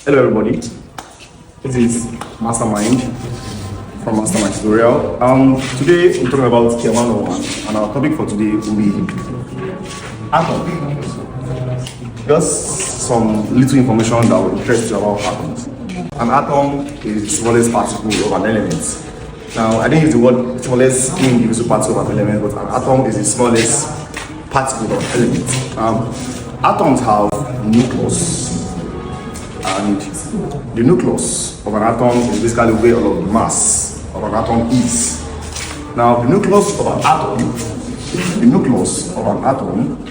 Hello everybody, this is Mastermind from Mastermind Tutorial. Today we're talking about Tier 101 and our topic for today will be atom. Just some little information that will interest you about atoms. An atom is the smallest particle of an element. Now I didn't use the word smallest indivisible particle of an element, but an atom is the smallest particle of an element. Atoms have nucleus. And the nucleus of an atom is basically where all of the mass of an atom is. Now, the nucleus of an atom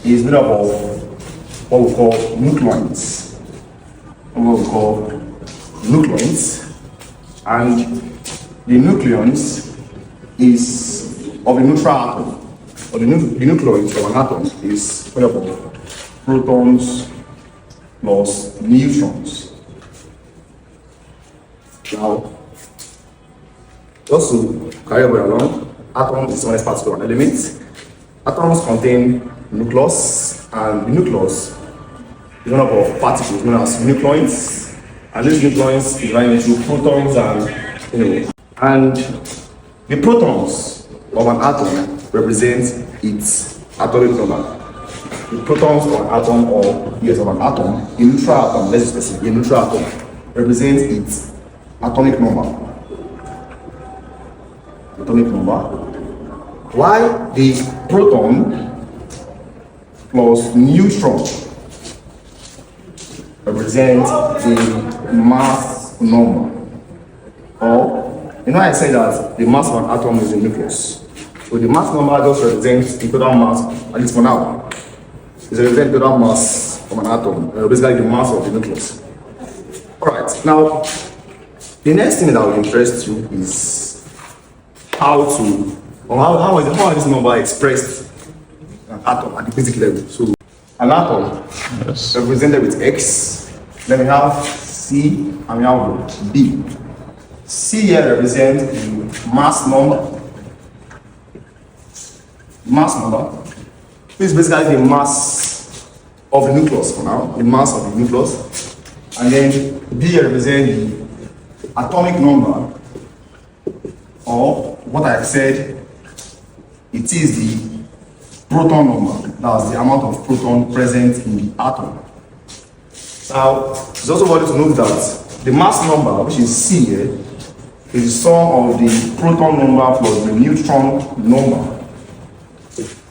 is made up of what we call nucleons. And the nucleons is of a neutral atom. Or the nucleus of an atom is made up of protons plus neutrons. Now, just to carry over along, atom is the smallest particle of an element. Atoms contain nucleus, and the nucleus is made up of particles known as nucleons, and these nucleons is divided into protons and the protons of an atom represent its atomic number. The protons of an atom, or yes, of an atom, a neutral atom, let's be specific, a neutral atom represents its atomic number. Why the proton plus neutron represents the mass number. Or, I said that the mass of an atom is the nucleus. So the mass number just represents the total mass, at least for now. Is a total mass of an atom, basically the mass of the nucleus. Alright, now the next thing that will interest you is how is this number expressed in an atom at the basic level. So an atom represented with X, then we have C and we have B. C here represents the mass number. This is basically the mass of the nucleus for now, the mass of the nucleus. And then B represents the atomic number, or what I said, it is the proton number. That's the amount of proton present in the atom. Now, it's also worth to note that the mass number, which is C here, is the sum of the proton number plus the neutron number.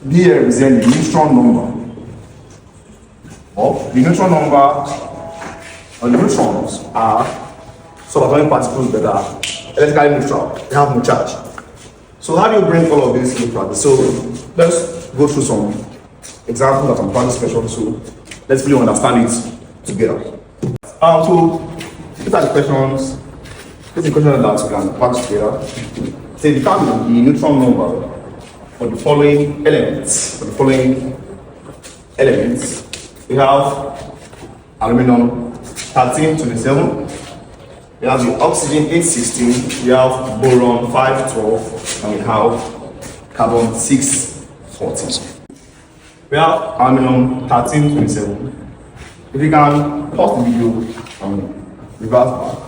B represents the neutron number. Or the neutron number, or the neutrons are subatomic particles that are electrically neutral. They have no charge. So how do you bring all of this into practice? So let's go through some examples that I'm trying to special. So let's really understand it together. So these are the questions. This is the question that we can practice together. Say determine the neutron number for the following elements. We have aluminum 1327, we have the oxygen 816, we have boron 512, and we have carbon 614. We have aluminum 1327. If you can pause the video and reverse back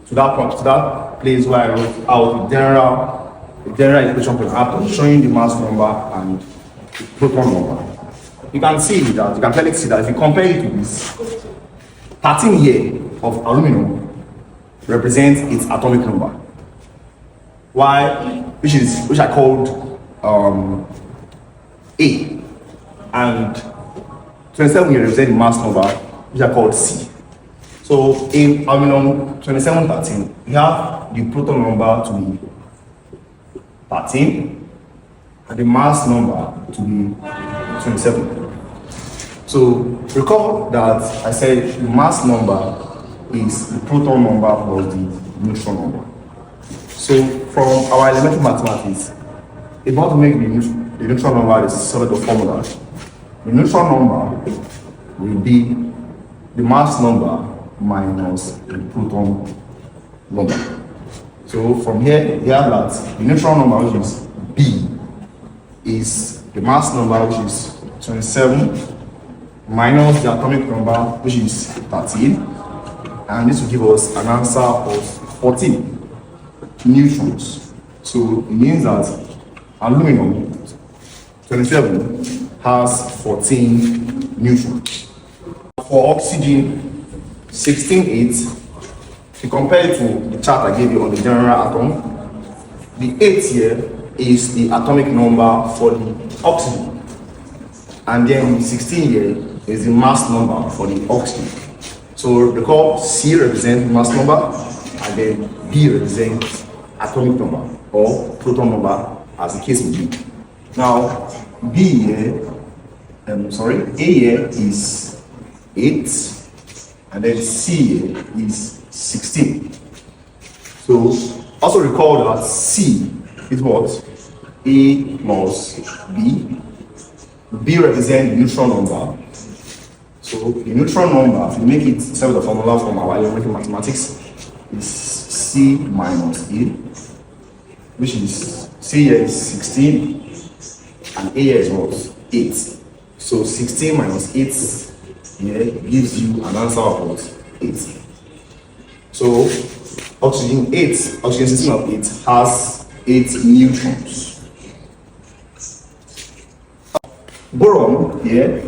to that point, to that place where I wrote out the general equation for an atom, showing the mass number and the proton number. You can clearly see that if you compare it to this, 13 here of aluminum represents its atomic number. Which I called A, and 27 here represents the mass number, which I called C. So in aluminum 2713, we have the proton number to be 13 and the mass number to be 27. So recall that I said the mass number is the proton number plus the neutron number. So from our elementary mathematics, if we want to make the neutron number is solid of formula, the neutron number will be the mass number minus the proton number. So from here, we have that the neutron number, which is B, is the mass number, which is 27 minus the atomic number, which is 13, and this will give us an answer of 14 neutrons. So it means that aluminum 27 has 14 neutrons. For oxygen 16.8, if you compare it to the chart I gave you on the general atom, the 8 here is the atomic number for the oxygen, and then the 16 here is the mass number for the oxygen. So recall C represents mass number, and then B represents atomic number or proton number, as the case may be. Now B here, A here is 8, and then C here is 16. So also recall that C is what? A plus B. B represents the neutron number. So the neutron number, if you make it instead of the formula from our elementary mathematics, is C minus A, which is C here is 16, and A here is what? 8. So 16 minus 8 here gives you an answer of what? 8. So oxygen 16 of 8 has 8 neutrons. Boron here,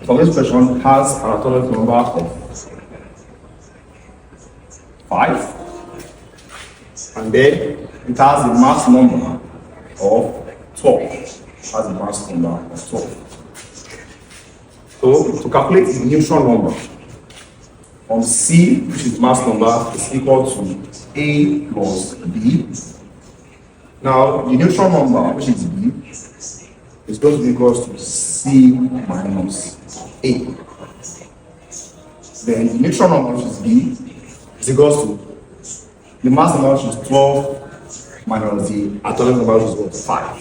for this question, has an atomic number of 5, and then it has a mass number of 12. Has a mass number of 12. So to calculate the neutron number on C, which is mass number, is equal to A plus B. Now the neutron number, which is B, is going to be equal to C minus A. Then the neutron number, which is B, is equal to the mass number, which is 12, minus the atomic number, which is what? 5.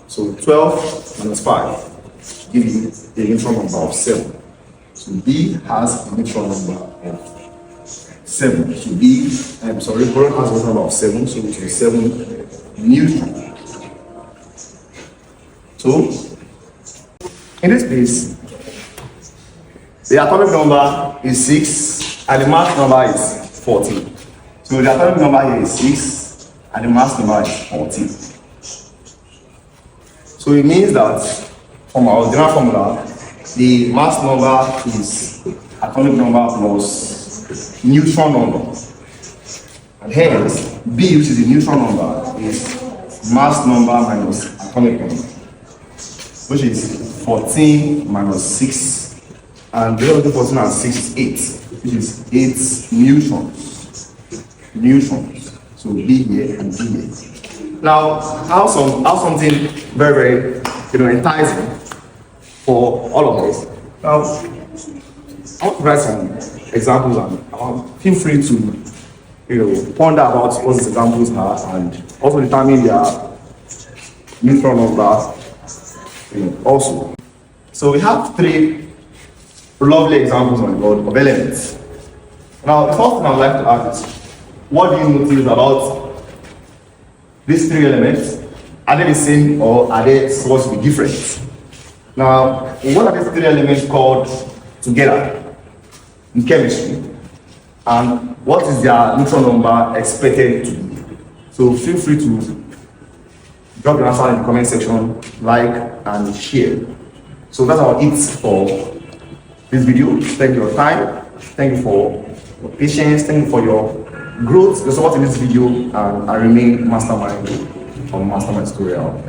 So 12 minus 5 give you a neutron number of 7. So B has a neutron number of 7. So boron has a neutron number of 7, so it is 7 neutrons. So, in this case, the atomic number is 6 and the mass number is 14. So the atomic number here is 6 and the mass number is 14. So it means that from our general formula, the mass number is atomic number plus neutron number. And hence, B, which is the neutron number, is mass number minus atomic number, which is 14 minus 6, and the other 14 and 6 is 8, which is 8 neutrons. So B here and B here. Now, how something very, very enticing for all of us. Now, I want to write some examples, and feel free to ponder about what these examples are, and also determine their neutron number. Also, so we have 3 lovely examples on the board of elements. Now, the first thing I would like to ask is, what do you notice about these 3 elements? Are they the same, or are they supposed to be different? Now, what are these 3 elements called together in chemistry, and what is their neutron number expected to be? So feel free to drop your answer in the comment section, like and share. So that's our it for this video. Thank you for your time, thank you for your patience, thank you for your growth, your support in this video, and I remain Mastermind on Mastermind Tutorial.